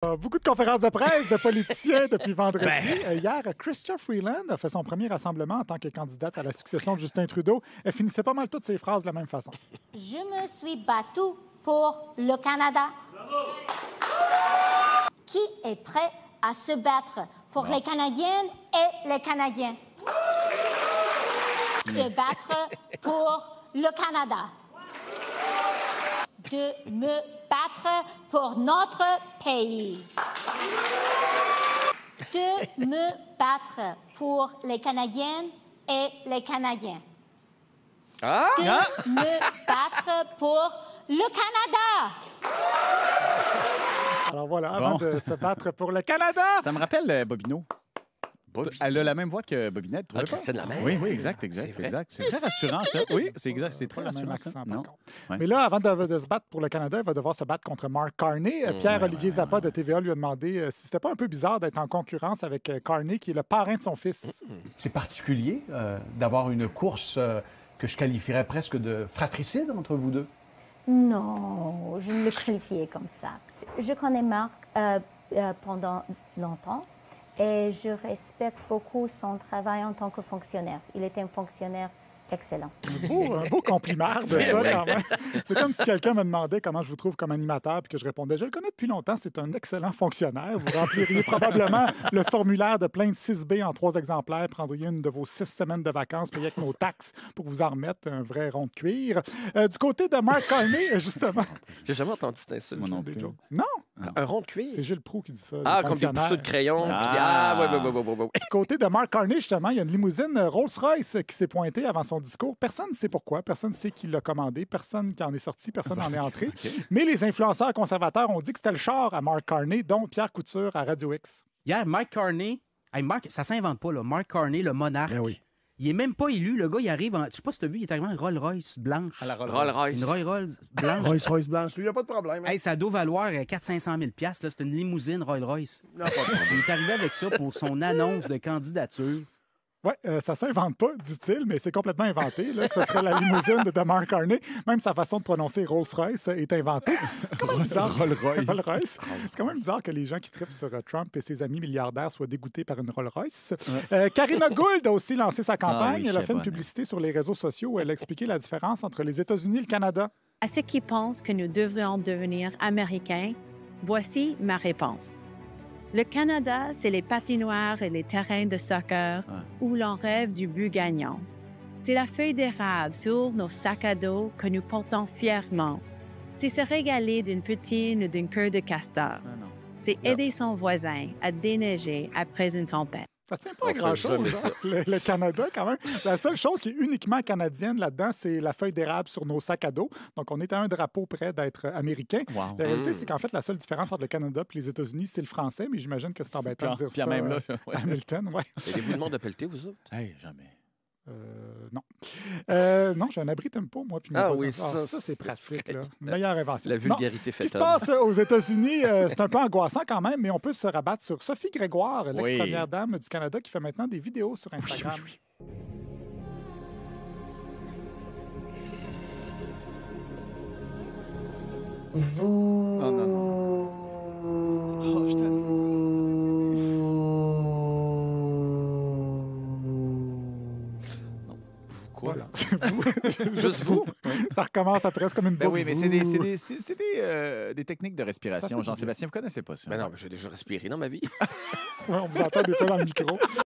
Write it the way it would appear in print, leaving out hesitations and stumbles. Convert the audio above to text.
Beaucoup de conférences de presse de politiciens depuis vendredi. Hier, Chrystia Freeland a fait son premier rassemblement en tant que candidate à la succession de Justin Trudeau. Elle finissait pas mal toutes ses phrases de la même façon. Je me suis battue pour le Canada. Qui est prêt à se battre pour les Canadiennes et les Canadiens? Se battre pour le Canada. De me battre pour notre pays. De me battre pour les Canadiennes et les Canadiens. De me battre pour le Canada. Alors voilà, avant de se battre pour le Canada. Ça me rappelle Bobino. Elle a la même voix que Bobinette. Christine Lemay. Oui, exact. C'est très rassurant, ça. Oui, c'est exact. C'est très Pas le même rassurant, accent, ça. par Non. contre. Ouais. Mais là, avant de se battre pour le Canada, il va devoir se battre contre Mark Carney. Pierre-Olivier Zappa de TVA lui a demandé si c'était pas un peu bizarre d'être en concurrence avec Carney, qui est le parrain de son fils. C'est particulier d'avoir une course que je qualifierais presque de fratricide entre vous deux. Non, je ne le qualifiais comme ça. Je connais Marc pendant longtemps et je respecte beaucoup son travail en tant que fonctionnaire. Il était un fonctionnaire excellent. Un beau compliment de ça, quand même. C'est comme si quelqu'un me demandait comment je vous trouve comme animateur, puis que je répondais, je le connais depuis longtemps, c'est un excellent fonctionnaire. Vous rempliriez probablement le formulaire de plainte 6B en 3 exemplaires, prendriez une de vos 6 semaines de vacances, payées avec nos taxes pour vous en remettre un vrai rond de cuir. Du côté de Mark Carney, justement... J'ai jamais entendu cette insulte. Moi non Des plus. jokes. Non, Un rond de cuir? c'est Gilles Proulx qui dit ça. Ah, les comme des fonctionnaires. pousseux de crayon. Ouais. Du côté de Mark Carney, justement, il y a une limousine Rolls-Royce qui s'est pointée avant son discours. Personne ne sait pourquoi, personne ne sait qui l'a commandé, personne qui en est sorti, personne n'en est entré. Mais les influenceurs conservateurs ont dit que c'était le char à Mark Carney, dont Pierre Couture à Radio X. Hier, Mike Carney, ça s'invente pas, là. Mark Carney, le monarque. Ben oui. Il est même pas élu. Le gars, il arrive en... Je sais pas si tu as vu, il est arrivé en Rolls-Royce blanche. Rolls-Royce. Une Rolls-Royce blanche. Rolls-Royce blanche, lui, il n'y a pas de problème. Hey, ça doit valoir 400-500 000 $. C'est une limousine Rolls-Royce. Non, pas de problème. Il est arrivé avec ça pour son annonce de candidature. Oui, ça s'invente pas, dit-il, mais c'est complètement inventé, là, que ce serait la limousine de Mark Carney. Même sa façon de prononcer Rolls-Royce est inventée. Rolls-Royce. C'est quand même bizarre que les gens qui trippent sur Trump et ses amis milliardaires soient dégoûtés par une Rolls-Royce. Karina Gould a aussi lancé sa campagne. oui, Elle a c'est fait une bonne. publicité sur les réseaux sociaux où elle a expliqué la différence entre les États-Unis et le Canada. À ceux qui pensent que nous devrions devenir Américains, voici ma réponse. Le Canada, c'est les patinoires et les terrains de soccer où l'on rêve du but gagnant. C'est la feuille d'érable sur nos sacs à dos que nous portons fièrement. C'est se régaler d'une poutine ou d'une queue de castor. C'est aider son voisin à déneiger après une tempête. Ça tient pas à On fait grand-chose, jamais hein, ça. le Canada, quand même. La seule chose qui est uniquement canadienne là-dedans, c'est la feuille d'érable sur nos sacs à dos. Donc, on est à un drapeau près d'être américain. Wow. La réalité, c'est qu'en fait, la seule différence entre le Canada et les États-Unis, c'est le français, mais j'imagine que c'est embêtant de dire Puis ça. même là, Hamilton, oui. Avez-vous le monde de pelleter, vous autres? Hey, jamais. Non. Non, j'ai un abri tempo, moi. Puis mes Ah voisins. oui, ça, ça, c'est c'est pratique. très- Là. Meilleure invention. La Non. vulgarité Ce qui fait se homme. passe aux États-Unis, c'est un peu angoissant quand même, mais on peut se rabattre sur Sophie Grégoire, l'ex-première dame du Canada, qui fait maintenant des vidéos sur Instagram. Vous... Oh, non, Oh, je Quoi? Voilà. C'est vous. Juste vous? Ça recommence après, c'est comme une Ben boucle. oui, mais c'est des techniques de Ça respiration. fait du Jean-Sébastien, vous connaissez pas ça? Ben non, mais j'ai déjà respiré dans ma vie. Ouais, on vous entend des fois dans le micro.